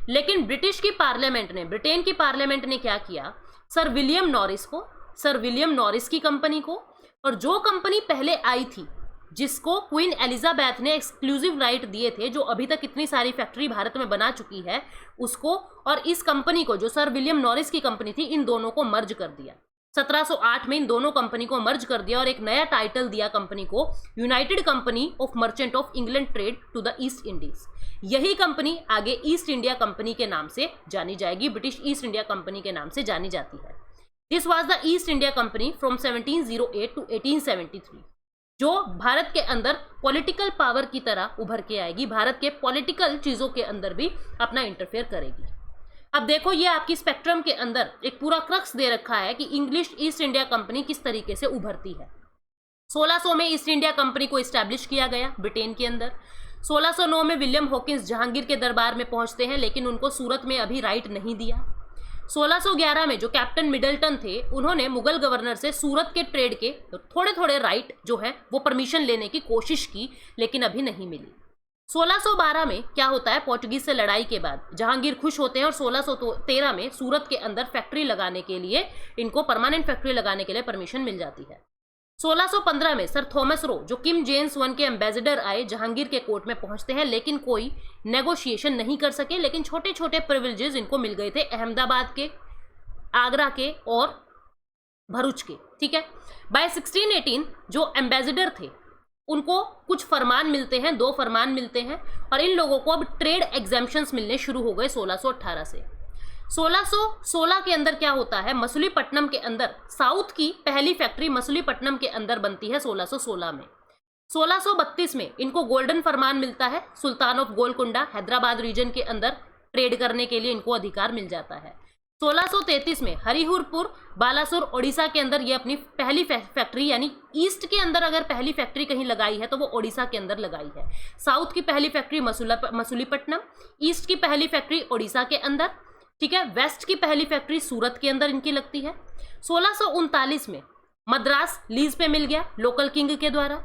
लेकिन ब्रिटिश की पार्लियामेंट ने, ब्रिटेन की पार्लियामेंट ने क्या किया, सर विलियम नॉरिस को, सर विलियम नॉरिस की कंपनी को, और जो कंपनी पहले आई थी जिसको क्वीन एलिजाबेथ ने एक्सक्लूसिव राइट दिए थे, जो अभी तक इतनी सारी फैक्ट्री भारत में बना चुकी है, उसको और इस कंपनी को, जो सर विलियम नॉरिस की कंपनी थी, इन दोनों को मर्ज कर दिया। 1708 में इन दोनों कंपनी को मर्ज कर दिया और एक नया टाइटल दिया कंपनी को, United Company of Merchant of England Trade to the East Indies. यही कंपनी आगे ईस्ट इंडिया कंपनी के नाम से जानी जाएगी, ब्रिटिश ईस्ट इंडिया कंपनी के नाम से जानी जाती है। This was the East India Company from 1708 to 1873, जो भारत के अंदर पॉलिटिकल पावर की तरह उभर के आएगी, भारत के पॉलिटिकल चीजों के अंदर भी अपना इंटरफेयर करेगी। अब देखो, ये आपकी स्पेक्ट्रम के अंदर एक पूरा क्रक्स दे रखा है कि इंग्लिश ईस्ट इंडिया कंपनी किस तरीके से उभरती है। 1600 में ईस्ट इंडिया कंपनी को इस्टेब्लिश किया गया ब्रिटेन के अंदर। 1609 में विलियम हॉकिंस जहांगीर के दरबार में पहुंचते हैं, लेकिन उनको सूरत में अभी राइट नहीं दिया। 1611 में जो कैप्टन मिडल्टन थे, उन्होंने मुगल गवर्नर से सूरत के ट्रेड के थोड़े थोड़े राइट जो है वो परमिशन लेने की कोशिश की, लेकिन अभी नहीं मिली। 1612 में क्या होता है, पोर्चुगीज से लड़ाई के बाद जहांगीर खुश होते हैं और 1613 में सूरत के अंदर फैक्ट्री लगाने के लिए, इनको परमानेंट फैक्ट्री लगाने के लिए परमिशन मिल जाती है। 1615 में सर थॉमस रो, जो किम जेम्स वन के एम्बेसडर आए, जहांगीर के कोर्ट में पहुंचते हैं, लेकिन कोई नेगोशिएशन नहीं कर सके, लेकिन छोटे छोटे प्रिविलेजेस इनको मिल गए थे, अहमदाबाद के, आगरा के और भरूच के। ठीक है, बाय 1618 जो एम्बेसडर थे उनको कुछ फरमान मिलते हैं, 2 फरमान मिलते हैं, और इन लोगों को अब ट्रेड एग्जेम्पशंस मिलने शुरू हो गए 1618 से। 1616 के अंदर क्या होता है, मसूलीपट्टनम के अंदर साउथ की पहली फैक्ट्री मसूलीपट्टनम के अंदर बनती है 1616 में। 1632 में इनको गोल्डन फरमान मिलता है, सुल्तान ऑफ गोलकुंडा हैदराबाद रीजन के अंदर ट्रेड करने के लिए इनको अधिकार मिल जाता है। 1633 में हरिहरपुर बालासुर ओडिशा के अंदर ये अपनी पहली फैक्ट्री, यानी ईस्ट के अंदर अगर पहली फैक्ट्री कहीं लगाई है तो वो ओडिशा के अंदर लगाई है। साउथ की पहली फैक्ट्री मसूलीपट्टनम, ईस्ट की पहली फैक्ट्री ओडिशा के अंदर, ठीक है, वेस्ट की पहली फैक्ट्री सूरत के अंदर इनकी लगती है। 1639 में मद्रास लीज पे मिल गया लोकल किंग के द्वारा।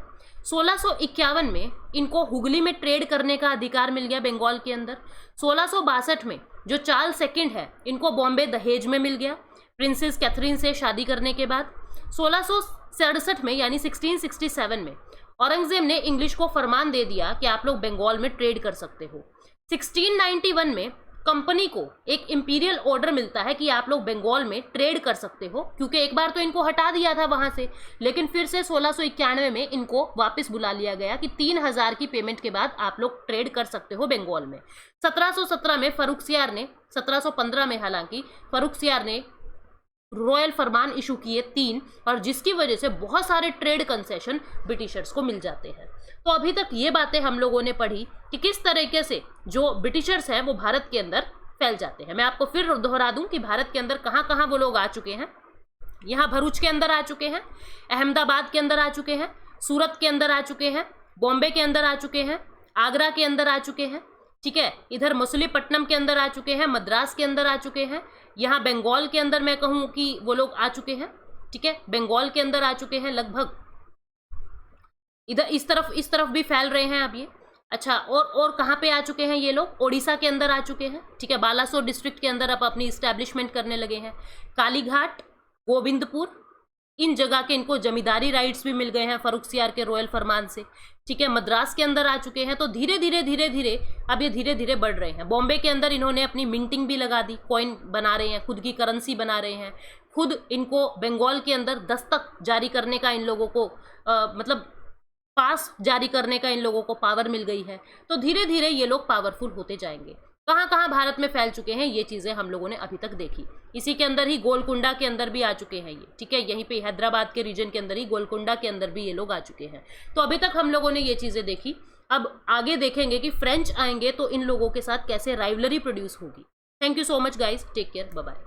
1651 में इनको हुगली में ट्रेड करने का अधिकार मिल गया बंगाल के अंदर। 1662 में जो चार्ल्स सेकंड है, इनको बॉम्बे दहेज में मिल गया प्रिंसेस कैथरीन से शादी करने के बाद। 1667 में यानी 1667 में औरंगजेब ने इंग्लिश को फरमान दे दिया कि आप लोग बंगाल में ट्रेड कर सकते हो। 1691 में कंपनी को एक इंपीरियल ऑर्डर मिलता है कि आप लोग बंगाल में ट्रेड कर सकते हो, क्योंकि एक बार तो इनको हटा दिया था वहां से, लेकिन फिर से 1691 में इनको वापस बुला लिया गया कि 3000 की पेमेंट के बाद आप लोग ट्रेड कर सकते हो बंगाल में। 1717 में फर्रुखसियार ने, 1715 में हालांकि फर्रुखसियार ने रॉयल फरमान इशू किए 3, और जिसकी वजह से बहुत सारे ट्रेड कंसेशन ब्रिटिशर्स को मिल जाते हैं। तो अभी तक ये बातें हम लोगों ने पढ़ी कि किस तरीके से जो ब्रिटिशर्स हैं वो भारत के अंदर फैल जाते हैं। मैं आपको फिर दोहरा दूं कि भारत के अंदर कहाँ कहाँ वो लोग आ चुके हैं। यहाँ भरूच के अंदर आ चुके हैं, अहमदाबाद के अंदर आ चुके हैं, सूरत के अंदर आ चुके हैं, बॉम्बे के अंदर आ चुके हैं, आगरा के अंदर आ चुके हैं, ठीक है, इधर मसूलीपट्टनम के अंदर आ चुके हैं, मद्रास के अंदर आ चुके हैं, यहाँ बंगाल के अंदर मैं कहूँ कि वो लोग आ चुके हैं, ठीक है, बंगाल के अंदर आ चुके हैं लगभग, इधर इस तरफ भी फैल रहे हैं अब ये। अच्छा, और कहाँ पे आ चुके हैं ये लोग, ओडिशा के अंदर आ चुके हैं, ठीक है, बालासोर डिस्ट्रिक्ट के अंदर अब अपनी इस्टेब्लिशमेंट करने लगे हैं। कालीघाट, गोविंदपुर, इन जगह के इनको जमींदारी राइट्स भी मिल गए हैं फर्रुखसियार के रॉयल फरमान से, ठीक है। मद्रास के अंदर आ चुके हैं, तो धीरे धीरे अब ये धीरे धीरे बढ़ रहे हैं। बॉम्बे के अंदर इन्होंने अपनी मिंटिंग भी लगा दी, कॉइन बना रहे हैं, खुद की करेंसी बना रहे हैं, खुद इनको बंगाल के अंदर दस्तक जारी करने का इन लोगों को मतलब पास जारी करने का इन लोगों को पावर मिल गई है। तो धीरे धीरे ये लोग पावरफुल होते जाएंगे। कहाँ कहाँ भारत में फैल चुके हैं ये चीज़ें हम लोगों ने अभी तक देखी। इसी के अंदर ही गोलकुंडा के अंदर भी आ चुके हैं ये, ठीक है। यहीं पे हैदराबाद के रीजन के अंदर ही गोलकुंडा के अंदर भी ये लोग आ चुके हैं। तो अभी तक हम लोगों ने ये चीज़ें देखी। अब आगे देखेंगे कि फ्रेंच आएंगे तो इन लोगों के साथ कैसे राइवलरी प्रोड्यूस होगी। Thank you so much guys, take care, bye bye.